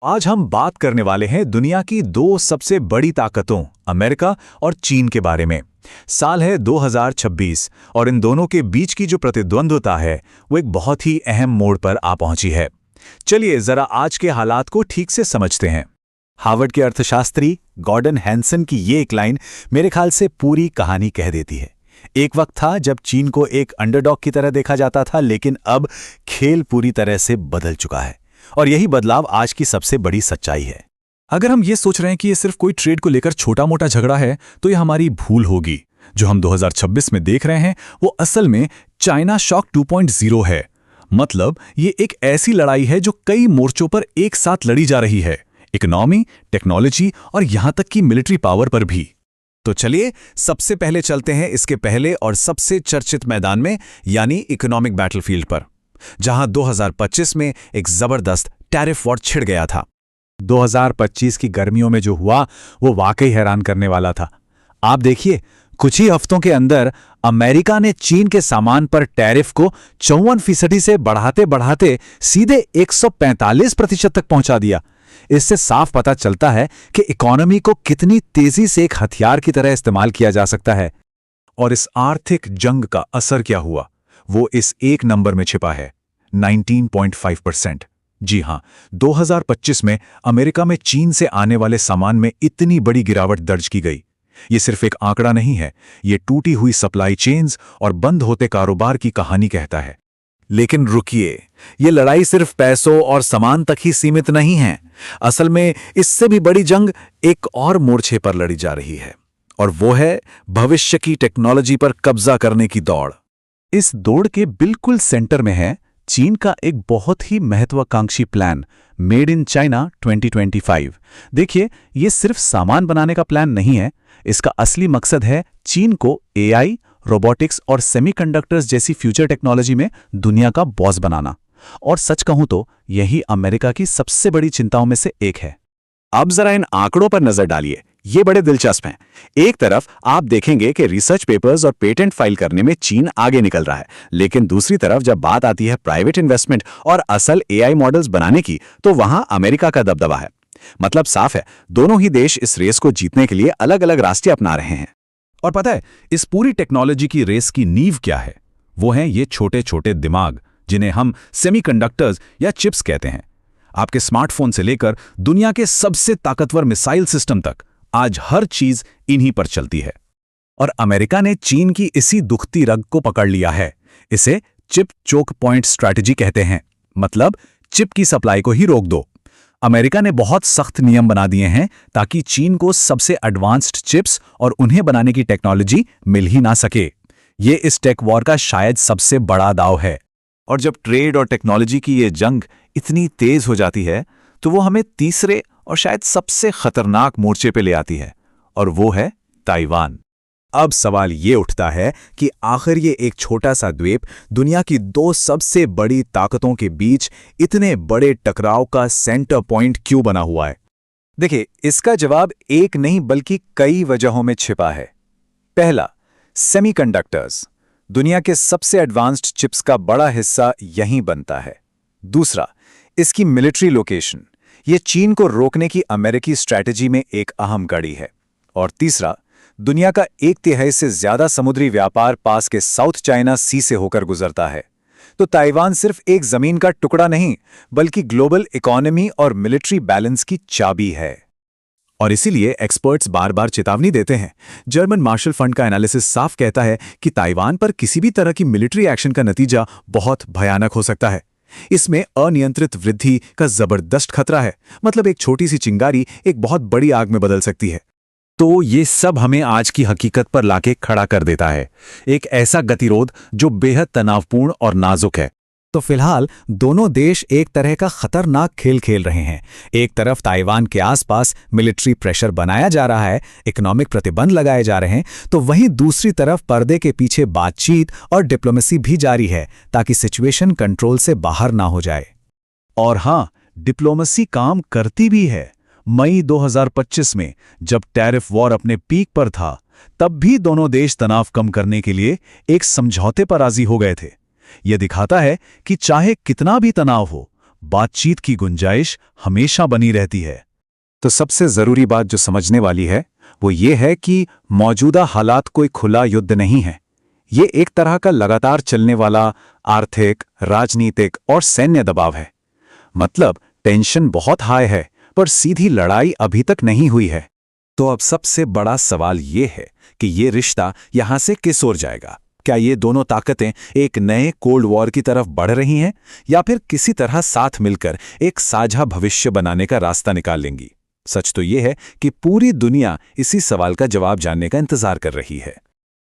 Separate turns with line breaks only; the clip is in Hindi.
आज हम बात करने वाले हैं दुनिया की दो सबसे बड़ी ताकतों अमेरिका और चीन के बारे में। साल है 2026 और इन दोनों के बीच की जो प्रतिद्वंद्वता है वो एक बहुत ही अहम मोड़ पर आ पहुंची है। चलिए जरा आज के हालात को ठीक से समझते हैं। हार्वर्ड के अर्थशास्त्री गॉर्डन हैंसन की ये एक लाइन मेरे ख्याल से पूरी कहानी कह देती है। एक वक्त था जब चीन को एक अंडरडॉग की तरह देखा जाता था, लेकिन अब खेल पूरी तरह से बदल चुका है और यही बदलाव आज की सबसे बड़ी सच्चाई है।
अगर हम ये सोच रहे हैं कि ये सिर्फ कोई ट्रेड को लेकर छोटा मोटा झगड़ा है तो ये हमारी भूल होगी। जो हम 2026 में देख रहे हैं वो असल में चाइना शॉक 2.0 है। मतलब ये एक ऐसी लड़ाई है जो कई मोर्चों पर एक साथ लड़ी जा रही है, इकोनॉमी, टेक्नोलॉजी और यहां तक कि मिलिट्री पावर पर भी।
तो चलिए सबसे पहले चलते हैं इसके पहले और सबसे चर्चित मैदान में, यानी इकोनॉमिक बैटलफील्ड पर, जहां 2025 में एक जबरदस्त टैरिफ वॉर छिड़ गया था।
2025 की गर्मियों में जो हुआ वो वाकई हैरान करने वाला था।
आप देखिए, कुछ ही हफ्तों के अंदर अमेरिका ने चीन के सामान पर टैरिफ को 54% से बढ़ाते बढ़ाते सीधे 145% तक पहुंचा दिया। इससे साफ पता चलता है कि इकोनॉमी को कितनी तेजी से एक हथियार की तरह इस्तेमाल किया जा सकता है।
और इस आर्थिक जंग का असर क्या हुआ वो इस एक नंबर में छिपा है, 19.5%। जी हां, 2025 में अमेरिका में चीन से आने वाले सामान में इतनी बड़ी गिरावट दर्ज की गई। ये सिर्फ एक आंकड़ा नहीं है, ये टूटी हुई सप्लाई चेन्स और बंद होते कारोबार की कहानी कहता है।
लेकिन रुकिए, ये लड़ाई सिर्फ पैसों और सामान तक ही सीमित नहीं है। असल में इससे भी बड़ी जंग एक और मोर्चे पर लड़ी जा रही है, और वो है भविष्य की टेक्नोलॉजी पर कब्जा करने की दौड़।
इस दौड़ के बिल्कुल सेंटर में है चीन का एक बहुत ही महत्वाकांक्षी प्लान, मेड इन चाइना 2025। देखिए, ये सिर्फ सामान बनाने का प्लान नहीं है। इसका असली मकसद है चीन को एआई, रोबोटिक्स और सेमीकंडक्टर्स जैसी फ्यूचर टेक्नोलॉजी में दुनिया का बॉस बनाना। और सच कहूं तो यही अमेरिका की सबसे बड़ी चिंताओं में से एक है।
अब जरा इन आंकड़ों पर नजर डालिए, ये बड़े दिलचस्प हैं। एक तरफ आप देखेंगे कि रिसर्च पेपर्स और पेटेंट फाइल करने में चीन आगे निकल रहा है, लेकिन दूसरी तरफ जब बात आती है प्राइवेट इन्वेस्टमेंट और असल एआई मॉडल्स बनाने की, तो वहां अमेरिका का दबदबा है। मतलब साफ है, दोनों ही देश इस रेस को जीतने के लिए अलग अलग रास्ते अपना रहे हैं।
और पता है, इस पूरी टेक्नोलॉजी की रेस की नींव क्या है? वो हैं ये छोटे छोटे दिमाग, जिन्हें हम सेमीकंडक्टर्स या चिप्स कहते हैं। आपके स्मार्टफोन से लेकर दुनिया के सबसे ताकतवर मिसाइल सिस्टम तक आज हर चीज इन्हीं पर चलती है। और अमेरिका ने चीन की इसी दुखती रग को पकड़ लिया है। इसे चिप चोक पॉइंट स्ट्रैटेजी कहते हैं। मतलब चिप की सप्लाई को ही रोक दो। अमेरिका ने बहुत सख्त नियम बना दिए हैं ताकि चीन को सबसे एडवांस्ड चिप्स और उन्हें बनाने की टेक्नोलॉजी मिल ही ना सके। ये इस टेक वॉर का शायद सबसे बड़ा दांव है।
और जब ट्रेड और टेक्नोलॉजी की ये जंग इतनी तेज हो जाती है तो वो हमें तीसरे और शायद सबसे खतरनाक मोर्चे पे ले आती है, और वो है ताइवान।
अब सवाल ये उठता है कि आखिर ये एक छोटा सा द्वीप दुनिया की दो सबसे बड़ी ताकतों के बीच इतने बड़े टकराव का सेंटर पॉइंट क्यों बना हुआ है?
देखिए, इसका जवाब एक नहीं बल्कि कई वजहों में छिपा है। पहला, सेमीकंडक्टर्स। दुनिया के सबसे एडवांस्ड चिप्स का बड़ा हिस्सा यहीं बनता है। दूसरा, इसकी मिलिट्री लोकेशन। ये चीन को रोकने की अमेरिकी स्ट्रैटेजी में एक अहम कड़ी है। और तीसरा, दुनिया का 1/3 से ज्यादा समुद्री व्यापार पास के साउथ चाइना सी से होकर गुजरता है। तो ताइवान सिर्फ एक जमीन का टुकड़ा नहीं, बल्कि ग्लोबल इकोनॉमी और मिलिट्री बैलेंस की चाबी है।
और इसीलिए एक्सपर्ट्स बार बार चेतावनी देते हैं। जर्मन मार्शल फंड का एनालिसिस साफ कहता है कि ताइवान पर किसी भी तरह की मिलिट्री एक्शन का नतीजा बहुत भयानक हो सकता है। इसमें अनियंत्रित वृद्धि का जबरदस्त खतरा है। मतलब एक छोटी सी चिंगारी एक बहुत बड़ी आग में बदल सकती है।
तो ये सब हमें आज की हकीकत पर लाके खड़ा कर देता है, एक ऐसा गतिरोध जो बेहद तनावपूर्ण और नाजुक है।
तो फिलहाल दोनों देश एक तरह का खतरनाक खेल खेल रहे हैं। एक तरफ ताइवान के आसपास मिलिट्री प्रेशर बनाया जा रहा है, इकोनॉमिक प्रतिबंध लगाए जा रहे हैं, तो वहीं दूसरी तरफ पर्दे के पीछे बातचीत और डिप्लोमेसी भी जारी है ताकि सिचुएशन कंट्रोल से बाहर ना हो जाए।
और हां, डिप्लोमेसी काम करती भी है। मई 2025 में जब टैरिफ वॉर अपने पीक पर था, तब भी दोनों देश तनाव कम करने के लिए एक समझौते पर राजी हो गए थे। यह दिखाता है कि चाहे कितना भी तनाव हो, बातचीत की गुंजाइश हमेशा बनी रहती है। तो सबसे जरूरी बात जो समझने वाली है वो ये है कि मौजूदा हालात कोई खुला युद्ध नहीं है। ये एक तरह का लगातार चलने वाला आर्थिक, राजनीतिक और सैन्य दबाव है। मतलब टेंशन बहुत हाई है, पर सीधी लड़ाई अभी तक नहीं हुई है। तो अब सबसे बड़ा सवाल ये है कि ये रिश्ता यहां से किस ओर जाएगा? क्या ये दोनों ताकतें एक नए कोल्ड वॉर की तरफ बढ़ रही हैं, या फिर किसी तरह साथ मिलकर एक साझा भविष्य बनाने का रास्ता निकाल लेंगी? सच तो ये है कि पूरी दुनिया इसी सवाल का जवाब जानने का इंतजार कर रही है।